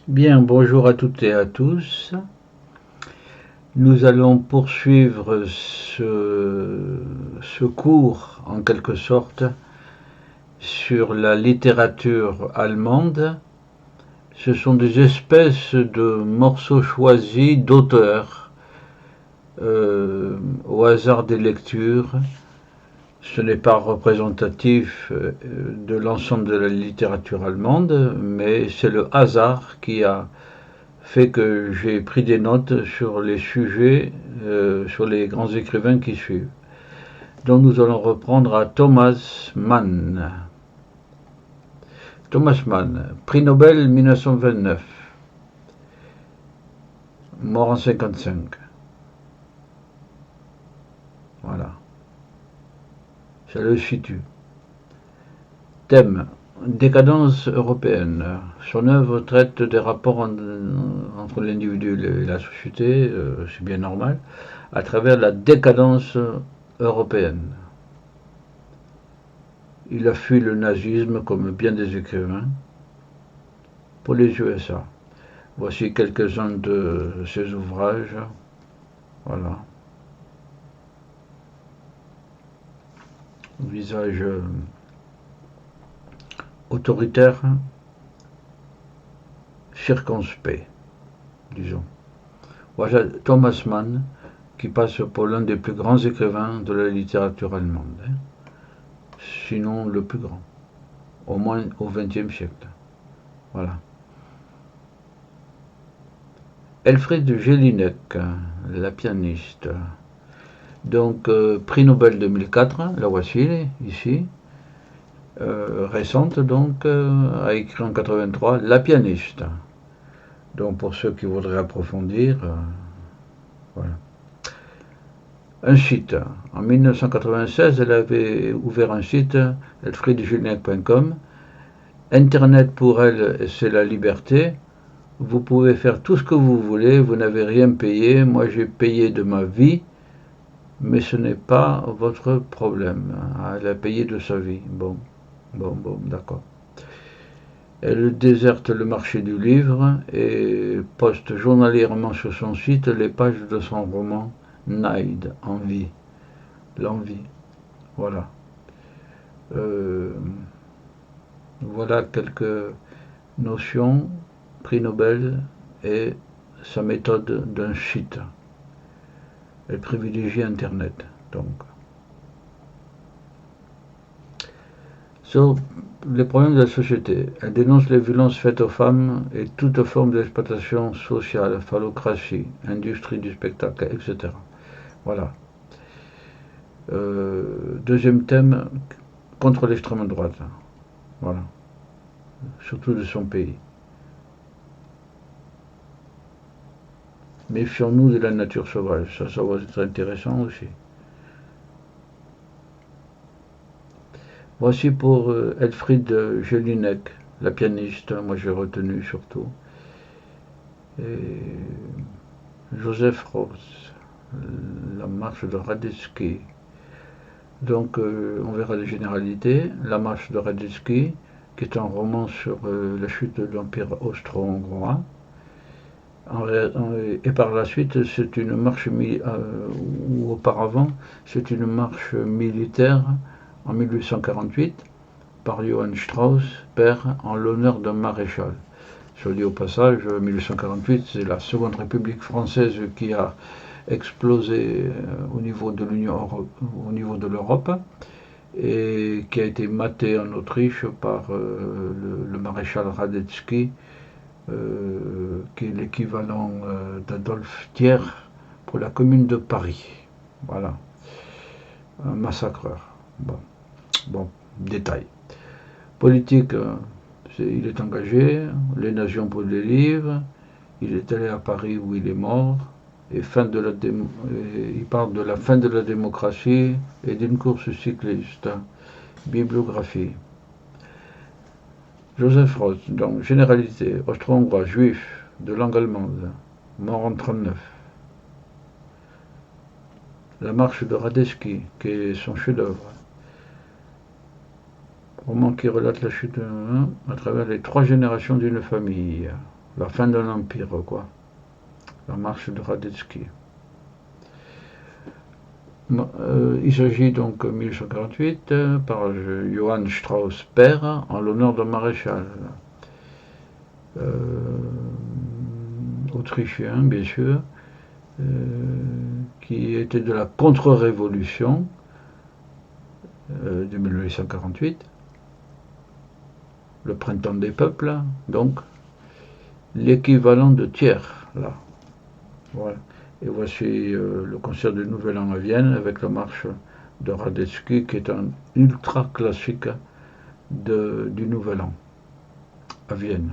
Bien, bonjour à toutes et à tous. Nous allons poursuivre ce cours, en quelque sorte, sur la littérature allemande. Ce sont des espèces de morceaux choisis d'auteurs au hasard des lectures. Ce n'est pas représentatif de l'ensemble de la littérature allemande, mais c'est le hasard qui a fait que j'ai pris des notes sur les sujets, sur les grands écrivains qui suivent. Donc nous allons reprendre à Thomas Mann. Thomas Mann, prix Nobel 1929, mort en 55. Voilà, ça le situe. Thème, décadence européenne. Son œuvre traite des rapports entre l'individu et la société, c'est bien normal, à travers la décadence européenne. Il a fui le nazisme comme bien des écrivains pour les USA. Voici quelques-uns de ses ouvrages. Voilà. Visage autoritaire, circonspect, disons. Voilà Thomas Mann, qui passe pour l'un des plus grands écrivains de la littérature allemande. Sinon le plus grand, au moins au XXe siècle. Voilà. Elfriede Jelinek, la pianiste. Donc, prix Nobel 2004, la voici, ici. Récente, donc, a écrit en 83, La pianiste. Donc, pour ceux qui voudraient approfondir, voilà. Un site. En 1996, elle avait ouvert un site, elfriedejelinek.com. Internet pour elle, c'est la liberté. Vous pouvez faire tout ce que vous voulez, vous n'avez rien payé. Moi, j'ai payé de ma vie, mais ce n'est pas votre problème. Elle a payé de sa vie. Bon, d'accord. Elle déserte le marché du livre et poste journalièrement sur son site les pages de son roman Neid, envie, l'envie. Voilà. Voilà quelques notions, prix Nobel et sa méthode d'un site. Elle privilégie Internet, donc. Sur les problèmes de la société, elle dénonce les violences faites aux femmes et toute forme d'exploitation sociale, phallocratie, industrie du spectacle, etc. Voilà. Deuxième thème, contre l'extrême droite. Voilà. Surtout de son pays. Méfions-nous de la nature sauvage. Ça va être intéressant aussi. Voici pour Elfriede Jelinek, la pianiste, moi j'ai retenu surtout. Et Joseph Ross, la marche de Radetzky. Donc on verra les généralités. La marche de Radetzky, qui est un roman sur la chute de l'Empire austro-hongrois. Et par la suite, c'est une marche, ou auparavant, c'est une marche militaire en 1848 par Johann Strauss, père, en l'honneur d'un maréchal. Je dis au passage, 1848, c'est la Seconde République française qui a explosé au niveau de l'Europe et qui a été matée en Autriche par le maréchal Radetzky, qui est l'équivalent d'Adolphe Thiers pour la commune de Paris. Voilà. Un massacreur. Bon, détail. Politique, il est engagé, les nations pour les livres, il est allé à Paris où il est mort, et il parle de la fin de la démocratie et d'une course cycliste. Bibliographie. Joseph Ross, donc généralité, austro-hongrois, juif, de langue allemande, mort en 1939. La marche de Radetzky, qui est son chef-d'œuvre. Roman qui relate la chute à travers les 3 générations d'une famille. la fin de l'Empire, quoi. La marche de Radetzky. Il s'agit donc 1848 par Johann Strauss père en l'honneur de maréchal autrichien, bien sûr, qui était de la contre-révolution de 1848, le printemps des peuples, donc l'équivalent de Thiers, là. Voilà. Et voici le concert du Nouvel An à Vienne avec la marche de Radetzky, qui est un ultra classique du Nouvel An à Vienne.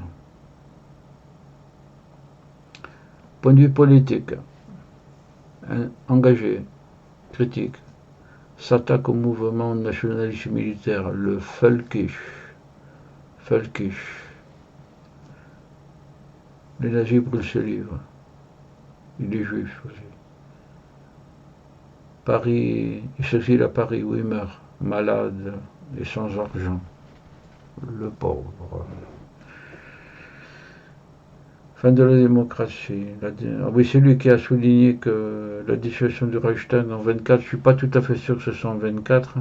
Point de vue politique, engagé, critique, s'attaque au mouvement nationaliste militaire, le Völkisch. Les nazis brûlent ce livre. Il est juif aussi. Paris, il s'exile à Paris où il meurt, malade et sans argent. Le pauvre. Fin de la démocratie. Oui, c'est lui qui a souligné que la dissolution du Reichstag en 24, je ne suis pas tout à fait sûr que ce soit en 24,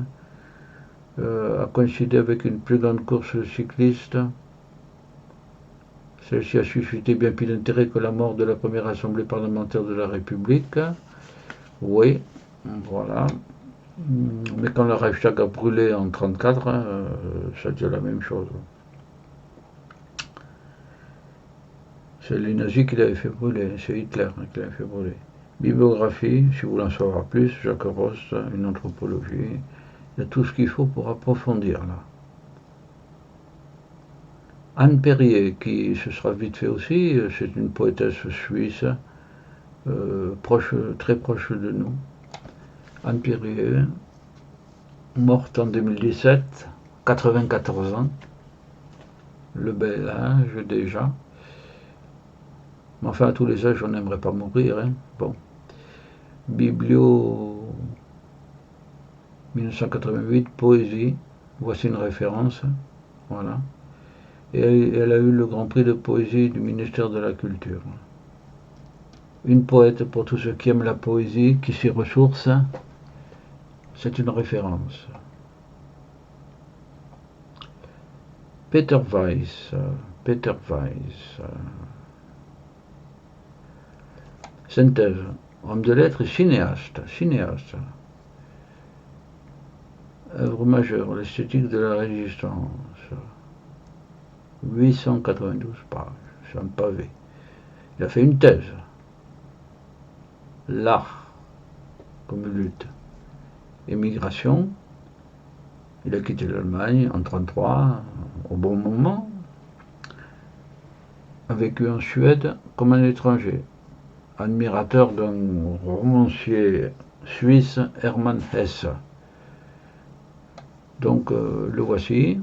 a coïncidé avec une plus grande course cycliste. Celle-ci a suscité bien plus d'intérêt que la mort de la première assemblée parlementaire de la République. Oui, voilà. Mais quand le Reichstag a brûlé en 1934, ça dit la même chose. C'est les nazis qui l'avaient fait brûler, c'est Hitler qui l'avait fait brûler. Bibliographie, si vous voulez en savoir plus, Jacques Ross, une anthropologie, il y a tout ce qu'il faut pour approfondir là. Anne Perrier, qui ce sera vite fait aussi, c'est une poétesse suisse, très proche de nous. Anne Perrier, morte en 2017, 94 ans, le bel âge déjà. Mais enfin, à tous les âges, on n'aimerait pas mourir. Hein. Bon. Biblio 1988, poésie, voici une référence. Voilà. Et elle a eu le Grand Prix de poésie du ministère de la Culture. Une poète pour tous ceux qui aiment la poésie, qui s'y ressourcent, c'est une référence. Peter Weiss. Synthèse. Homme de lettres et cinéaste. Œuvre majeure, l'esthétique de la résistance. 892 pages, c'est un pavé. Il a fait une thèse. L'art comme lutte. Émigration. Il a quitté l'Allemagne en 1933, au bon moment. A vécu en Suède comme un étranger. Admirateur d'un romancier suisse, Hermann Hesse. Donc le voici.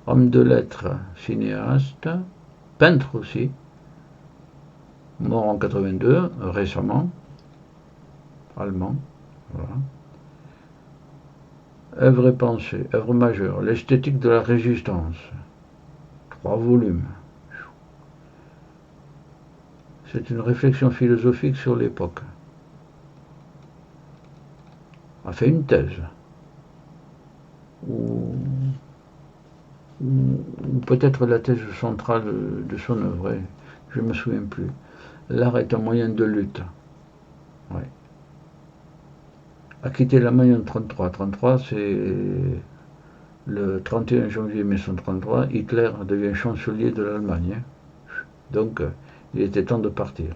Homme de lettres, cinéaste, peintre aussi, mort en 82, récemment, allemand. Voilà. Œuvre et pensée, œuvre majeure, l'esthétique de la résistance, 3 volumes. C'est une réflexion philosophique sur l'époque. A fait une thèse, ou peut-être la thèse centrale de son œuvre, je ne me souviens plus. L'art est un moyen de lutte. Ouais. A quitté l'Allemagne en 1933. 1933, c'est le 31 janvier 1933, Hitler devient chancelier de l'Allemagne. Donc, il était temps de partir.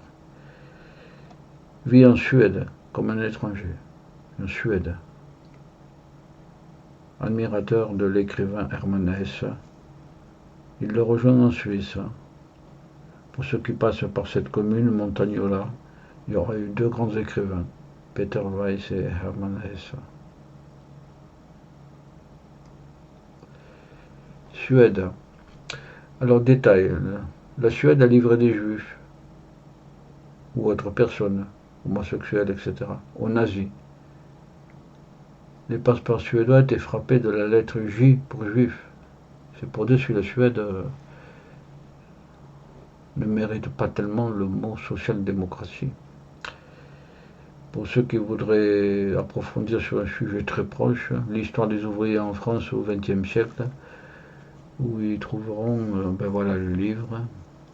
Vit en Suède, comme un étranger. En Suède. Admirateur de l'écrivain Hermann Hesse. Il le rejoint en Suisse. Pour ceux qui passent par cette commune, Montagnola, il y aurait eu 2 grands écrivains, Peter Weiss et Hermann Hesse. Suède. Alors, détail. La Suède a livré des juifs, ou autres personnes, homosexuels, etc., aux nazis. les passeports suédois étaient frappés de la lettre J pour juif. C'est pour dire que la Suède ne mérite pas tellement le mot social-démocratie. Pour ceux qui voudraient approfondir sur un sujet très proche, l'histoire des ouvriers en France au XXe siècle, où ils trouveront ben voilà, le livre.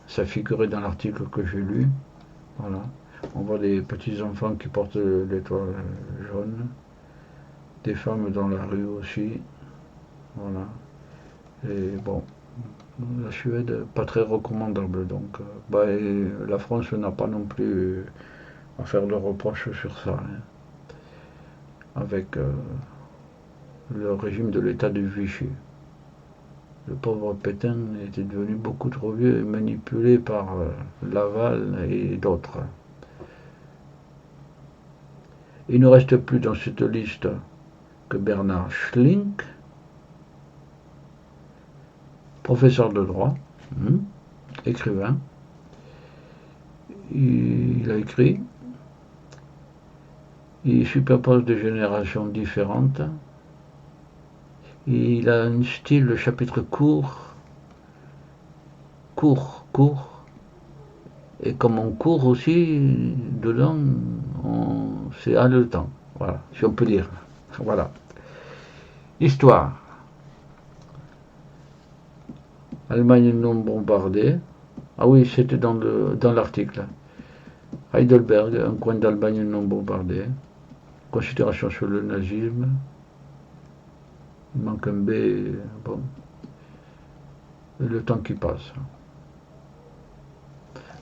Ça figurait dans l'article que j'ai lu. Voilà. On voit des petits enfants qui portent l'étoile jaune, des femmes dans la rue aussi. Voilà. Et bon, la Suède, pas très recommandable. Donc, bah, la France n'a pas non plus à faire de reproches sur ça. Hein, avec le régime de l'état de Vichy. Le pauvre Pétain était devenu beaucoup trop vieux et manipulé par Laval et d'autres. Il ne reste plus dans cette liste que Bernard Schlink, professeur de droit, écrivain. Il a écrit, il superpose des générations différentes. Il a un style, le chapitre court, et comme on court aussi, dedans, c'est haletant, voilà, si on peut dire. Voilà. Histoire. Allemagne non bombardée. Ah oui, c'était dans l'article. Heidelberg, un coin d'Allemagne non bombardé. Considération sur le nazisme. Il manque un B. Bon. Et le temps qui passe.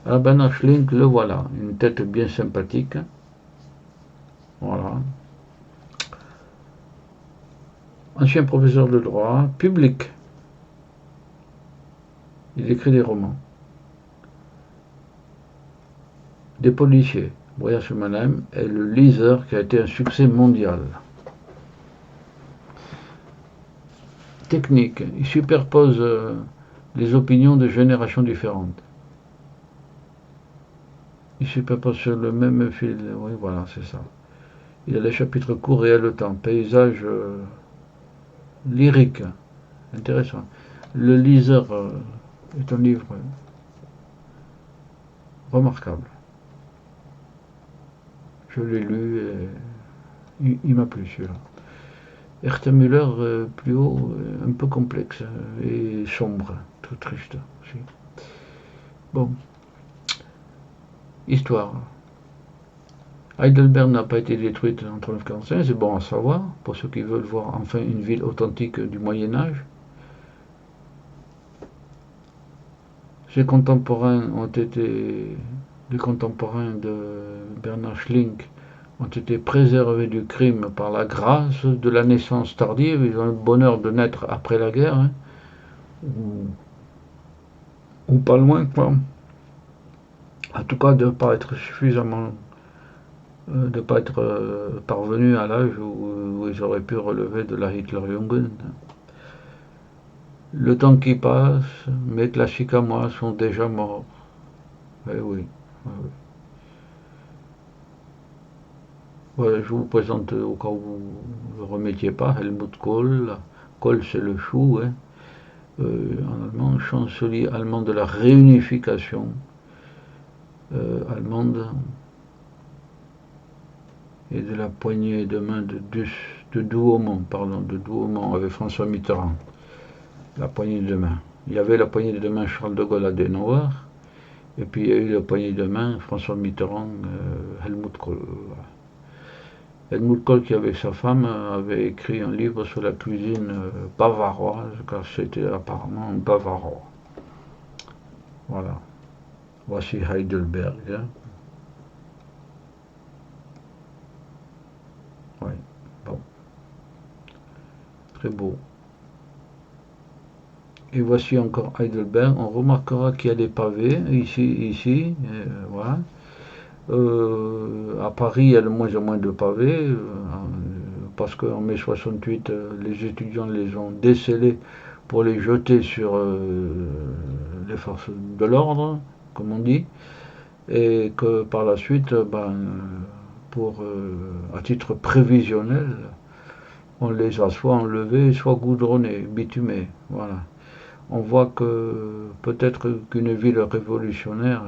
Alors Bernard Schlink, le voilà. Une tête bien sympathique. Voilà. Ancien professeur de droit, public. Il écrit des romans. Des policiers. Voyage sur Mannheim est le liseur qui a été un succès mondial. Technique. Il superpose les opinions de générations différentes. Il superpose sur le même fil. Oui, voilà, c'est ça. Il a des chapitres courts et haletants. Paysage lyrique. Intéressant. Le liseur est un livre remarquable. Je l'ai lu et il m'a plu celui-là. Herta Müller, plus haut, un peu complexe et sombre, tout triste aussi. Bon. Histoire. Heidelberg n'a pas été détruite en 1945, c'est bon à savoir, pour ceux qui veulent voir enfin une ville authentique du Moyen-Âge. Les contemporains de Bernard Schlink ont été préservés du crime par la grâce de la naissance tardive. Ils ont le bonheur de naître après la guerre, hein, ou pas loin, quoi. En tout cas, de ne pas être suffisamment, de ne pas être parvenus à l'âge où ils auraient pu relever de la Hitlerjugend. Le temps qui passe, mes classiques à moi sont déjà morts. Eh oui, eh oui. Voilà, je vous présente, au cas où vous ne le remettiez pas, Helmut Kohl. Kohl, c'est le chou, hein. En allemand, chancelier allemand de la réunification allemande et de la poignée de main de Douaumont avec François Mitterrand. La poignée de main. Il y avait la poignée de main Charles de Gaulle Adenauer, et puis il y a eu la poignée de main François Mitterrand, Helmut Kohl. Helmut Kohl, qui avec sa femme avait écrit un livre sur la cuisine bavaroise, car c'était apparemment un bavarois. Voilà. Voici Heidelberg. Hein. Oui, bon. Très beau. Et voici encore Heidelberg. On remarquera qu'il y a des pavés ici, voilà. À Paris, il y a de moins en moins de pavés, parce qu'en mai 68, les étudiants les ont décelés pour les jeter sur les forces de l'ordre, comme on dit, et que par la suite, à titre prévisionnel, on les a soit enlevés, soit goudronnés, bitumés. Voilà. On voit que peut-être qu'une ville révolutionnaire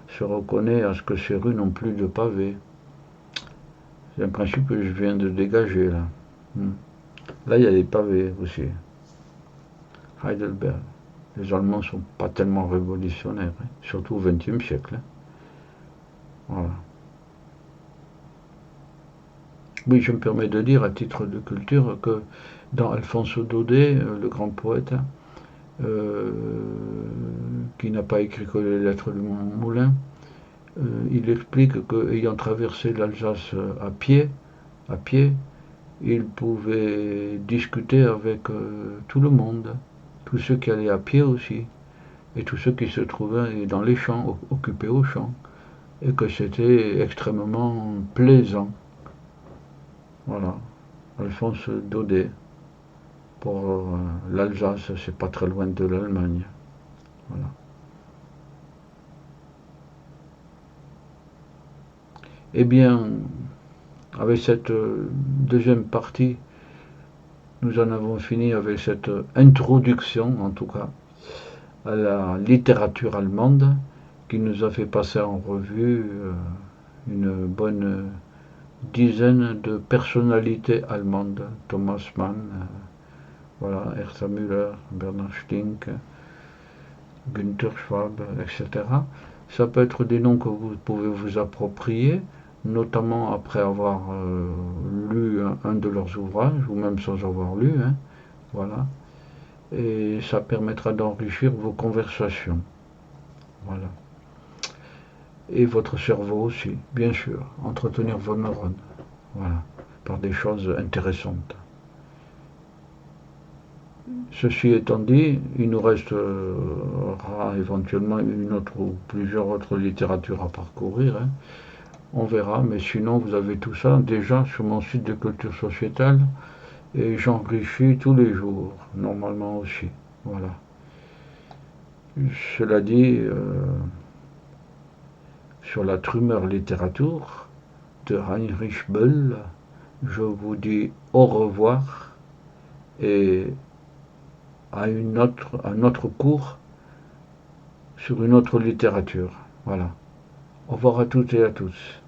se reconnaît à ce que ces rues n'ont plus de pavés. C'est un principe que je viens de dégager là. Là, il y a des pavés aussi. Heidelberg. Les Allemands ne sont pas tellement révolutionnaires, hein, surtout au XXe siècle. Hein. Voilà. Oui, je me permets de dire à titre de culture que dans Alfonso Daudet, le grand poète, euh, qui n'a pas écrit que les lettres du Moulin, il explique qu'ayant traversé l'Alsace à pied, il pouvait discuter avec tout le monde, tous ceux qui allaient à pied aussi, et tous ceux qui se trouvaient dans les champs, occupés aux champs, et que c'était extrêmement plaisant. Voilà, Alphonse Daudet. Pour l'Alsace, c'est pas très loin de l'Allemagne. Voilà. Eh bien, avec cette deuxième partie, nous en avons fini avec cette introduction, en tout cas, à la littérature allemande, qui nous a fait passer en revue une bonne dizaine de personnalités allemandes. Thomas Mann, voilà, Hertha Müller, Bernhard Stink, Günther Schwab, etc. Ça peut être des noms que vous pouvez vous approprier, notamment après avoir lu un de leurs ouvrages, ou même sans avoir lu, hein, voilà. Et ça permettra d'enrichir vos conversations, voilà. Et votre cerveau aussi, bien sûr, entretenir vos neurones, voilà, par des choses intéressantes. Ceci étant dit, il nous restera éventuellement une autre ou plusieurs autres littératures à parcourir, hein. On verra, mais sinon vous avez tout ça déjà sur mon site de culture sociétale et j'enrichis tous les jours, normalement aussi. Voilà. Cela dit, sur la Trümmer Literatur de Heinrich Böll, je vous dis au revoir et à un autre cours sur une autre littérature. Voilà. Au revoir à toutes et à tous.